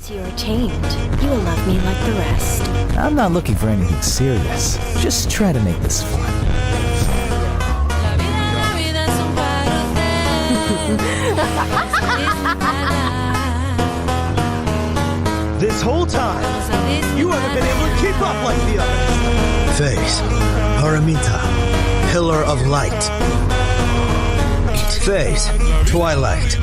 Once you are tamed, you will love me like the rest. I'm not looking for anything serious. Just try to make this fun. This whole time, you haven't been able to keep up like the others. Phase, Paramita, Pillar of Light. Phase, Twilight.